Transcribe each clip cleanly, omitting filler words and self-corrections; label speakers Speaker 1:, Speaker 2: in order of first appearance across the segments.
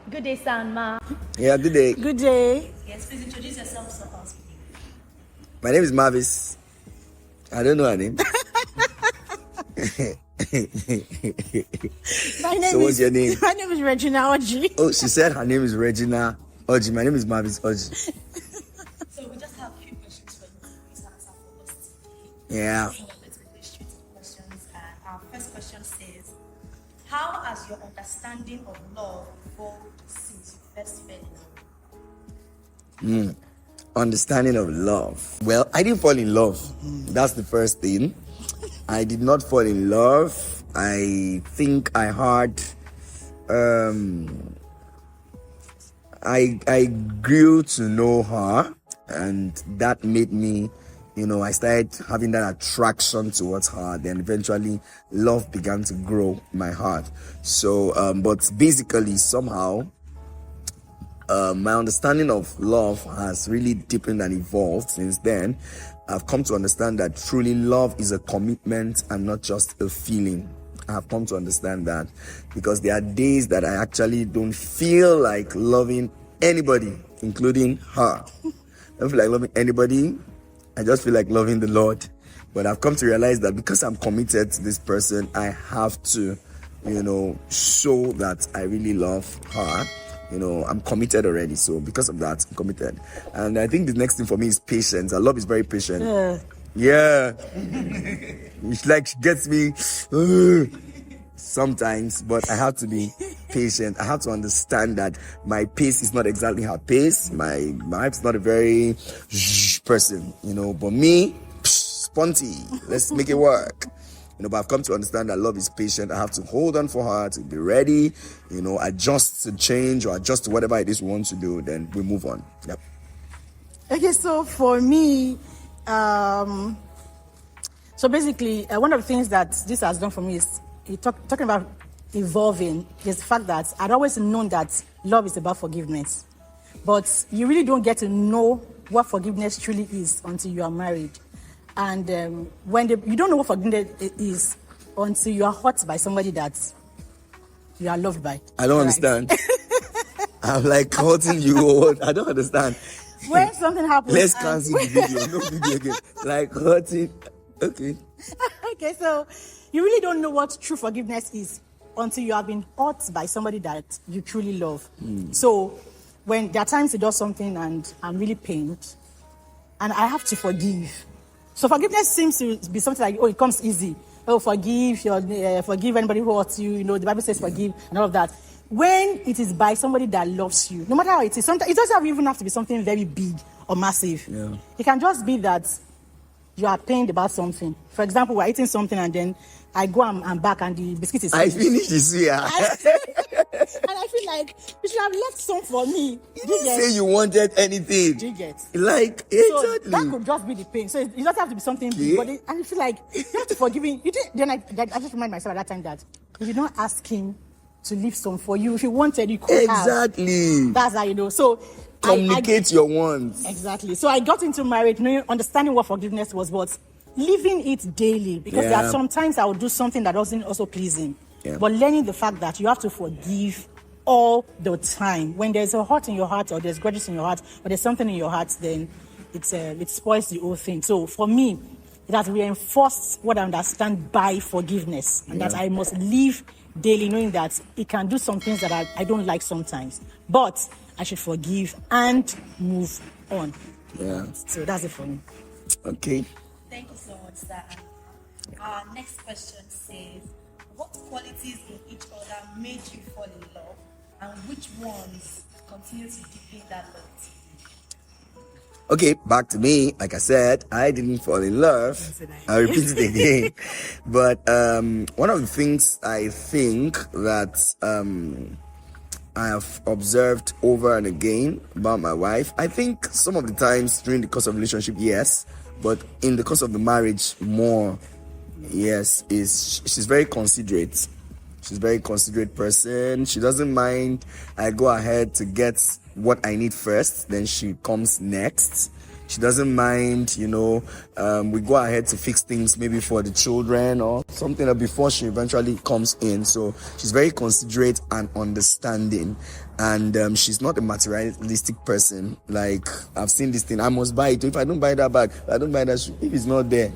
Speaker 1: Good day, Sanma.
Speaker 2: Yeah, good day.
Speaker 3: Good day.
Speaker 1: Yes, please introduce yourself to us.
Speaker 2: My name is Mavis. I don't know her name. So what's your name?
Speaker 3: My name is Regina Orji.
Speaker 2: Oh, she said her name is Regina Orji. My name is Mavis Orji.
Speaker 1: So we just have a few questions for you. Please answer for us.
Speaker 2: Yeah.
Speaker 1: So let's go straight to the questions. And our first question says, how has your understanding of love evolved since you first fell in love?
Speaker 2: Understanding of love. Well, I didn't fall in love. That's the first thing. I did not fall in love. I think I had I grew to know her, and that made me, I started having that attraction towards her. Then eventually love began to grow in my heart. So but basically somehow my understanding of love has really deepened and evolved since then. I've come to understand that truly love is a commitment and not just a feeling. I have come to understand that because there are days that I actually don't feel like loving anybody, including her. I don't feel like loving anybody. I just feel like loving the Lord. But I've come to realize that because I'm committed to this person, I have to, show that I really love her. I'm committed already. So because of that, I'm committed. And I think the next thing for me is patience. Love is very patient. Yeah. She gets me sometimes, but I have to be patient. I have to understand that my pace is not exactly her pace. My wife's not a very person, but me, spunty. Let's make it work. But I've come to understand that love is patient. I have to hold on for her, to be ready, adjust to change or adjust to whatever it is we want to do. Then we move on. Yep.
Speaker 3: Okay, so for me, so basically, one of the things that this has done for me is talking about evolving is the fact that I'd always known that love is about forgiveness. But you really don't get to know what forgiveness truly is until you are married. And you don't know what forgiveness is until you are hurt by somebody that you are loved by.
Speaker 2: I don't understand. I'm like hurting you. I don't understand.
Speaker 3: When something happens,
Speaker 2: let's cancel the video. No video again. Like hurting. Okay.
Speaker 3: Okay, so you really don't know what true forgiveness is until you have been hurt by somebody that you truly love. So when there are times he does something and I'm really pained, and I have to forgive. So forgiveness seems to be something like, it comes easy. Forgive anybody who hurts you. The Bible says forgive and all of that. When it is by somebody that loves you, no matter how it is, sometimes it doesn't even have to be something very big or massive. Yeah. It can just be that you are pained about something. For example, we're eating something and then I go and back and the biscuit is finished.
Speaker 2: I finished this year.
Speaker 3: And I feel like you should have left some for me.
Speaker 2: You didn't say you wanted anything.
Speaker 3: Do you get?
Speaker 2: Like,
Speaker 3: so
Speaker 2: exactly.
Speaker 3: That could just be the pain. So it doesn't have to be something big. But and I feel like you have to forgive him. Then I just remind myself at that time that you did not ask him to leave some for you. If you wanted, you could have.
Speaker 2: Exactly.
Speaker 3: That's how you know. So
Speaker 2: communicate your wants.
Speaker 3: Exactly. So I got into marriage understanding what forgiveness was, but living it daily, because there are sometimes I will do something that doesn't also please him. Yeah. But learning the fact that you have to forgive all the time. When there's a hurt in your heart, or there's grudges in your heart, or there's something in your heart, then it spoils the whole thing. So for me, it has reinforced what I understand by forgiveness, and that I must live daily knowing that it can do some things that I don't like sometimes, but I should forgive and move on.
Speaker 2: Yeah.
Speaker 3: So that's it for me.
Speaker 2: Okay.
Speaker 1: Thank you so much, sir. Our next question says, what qualities in each other made you fall in love, and which ones continue to deepen that love?
Speaker 2: Okay, back to me. Like I said, I didn't fall in love. I'll repeat it again. But one of the things I think that I have observed over and again about my wife, I think some of the times during the course of relationship, yes, but in the course of the marriage, more, yes, is she's very considerate. She's a very considerate person. She doesn't mind I go ahead to get what I need first, then she comes next. She doesn't mind, we go ahead to fix things maybe for the children or something before she eventually comes in. So she's very considerate and understanding. And she's not a materialistic person. Like, I've seen this thing, I must buy it. If I don't buy that bag, I don't buy that shoe. If it's not there,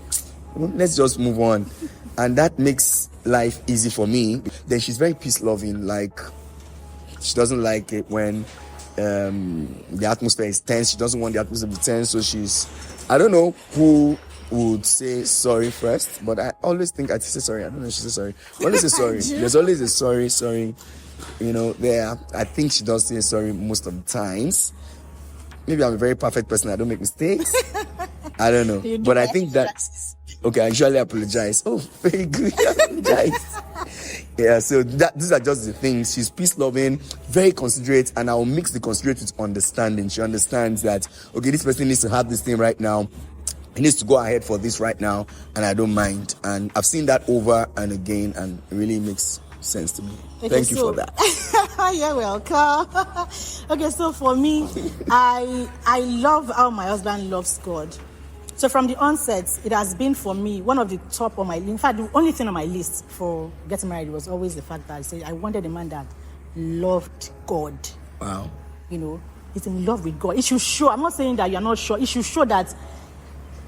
Speaker 2: let's just move on. And that makes life easy for me. Then she's very peace-loving. Like, she doesn't like it when the atmosphere is tense. She doesn't want the atmosphere to be tense. So I don't know who would say sorry first, but I always think I say sorry. I don't know if she says sorry. I always say sorry. There's always a sorry. There. I think she does say sorry most of the times. Maybe I'm a very perfect person. I don't make mistakes. I don't know. But I think that... Okay, I usually apologize. Oh, very good. I apologize. Yeah, so these are just the things. She's peace-loving, very considerate, and I'll mix the considerate with understanding. She understands that, okay, this person needs to have this thing right now. He needs to go ahead for this right now, and I don't mind. And I've seen that over and again, and it really makes sense to me. Thank you for that.
Speaker 3: You're welcome. Okay, so for me, I love how my husband loves God. So from the onset, it has been for me one of the top on my list. In fact, the only thing on my list for getting married was always the fact that I said I wanted a man that loved God.
Speaker 2: Wow.
Speaker 3: He's in love with God. It should show. I'm not saying that you're not sure. It should show that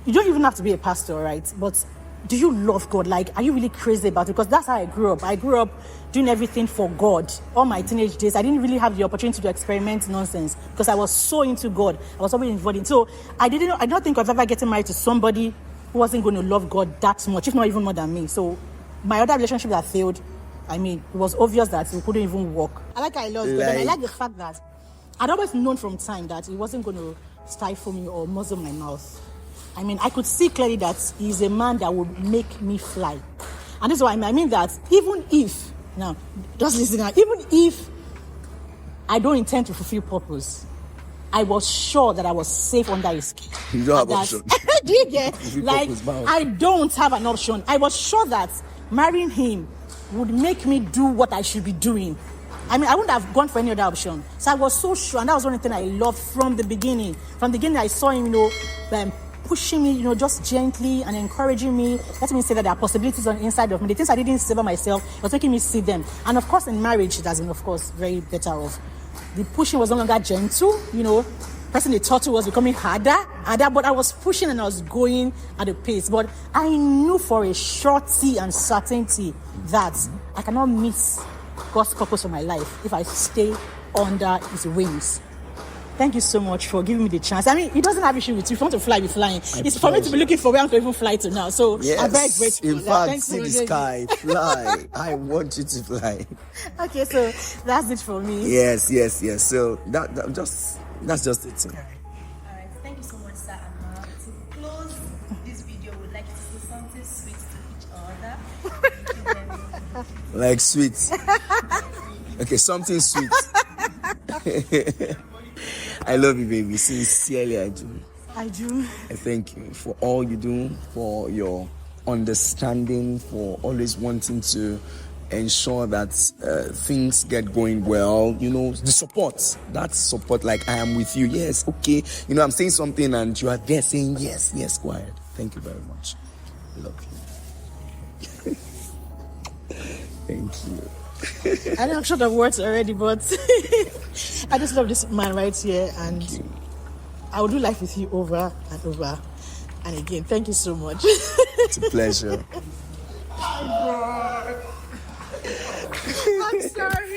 Speaker 3: you don't even have to be a pastor, right? But do you love God? Like, are you really crazy about it? Because that's how I grew up. I grew up doing everything for God. All my teenage days, I didn't really have the opportunity to experiment nonsense because I was so into God. I was always involved in. So I don't think of ever getting married to somebody who wasn't going to love God that much, if not even more than me. So my other relationship that failed, it was obvious that we couldn't even work. I love God. And I like the fact that I'd always known from time that he wasn't going to stifle me or muzzle my mouth. I could see clearly that he's a man that would make me fly. And this is what I mean that even if I don't intend to fulfill purpose, I was sure that I was safe under his care.
Speaker 2: You don't have option.
Speaker 3: Do you get? I don't have an option. I was sure that marrying him would make me do what I should be doing. I wouldn't have gone for any other option. So I was so sure, and that was one thing I loved from the beginning. From the beginning, I saw him, pushing me, just gently and encouraging me. Let me say that there are possibilities on the inside of me. The things I didn't see about myself, it was making me see them. And of course, in marriage, it has been, of course, very better off. The pushing was no longer gentle, Pressing the turtle was becoming harder, but I was pushing and I was going at a pace. But I knew for a surety and certainty that I cannot miss God's purpose for my life if I stay under his wings. Thank you so much for giving me the chance. He doesn't have issue with you. If you want to fly, be flying. It's for me to be looking for where I'm going to even fly to now. So
Speaker 2: yes,
Speaker 3: I'm very grateful.
Speaker 2: In fact, see the sky, fly. I want you to fly.
Speaker 3: Okay, so that's it for me.
Speaker 2: Yes. So that's just it.
Speaker 1: All right. Thank you so much, sir. To close this video, we'd like to say something sweet to each other.
Speaker 2: Like sweet. Okay, something sweet. I love you, baby. Sincerely, I do.
Speaker 3: I do.
Speaker 2: I thank you for all you do, for your understanding, for always wanting to ensure that things get going well. The support. That support, like I am with you. Yes, okay. I'm saying something and you are there saying yes, quiet. Thank you very much. I love you. Thank you.
Speaker 3: I know I'm short of words already, but I just love this man right here, and I will do life with you over and over and again. Thank you so much.
Speaker 2: It's a pleasure.
Speaker 3: I'm sorry.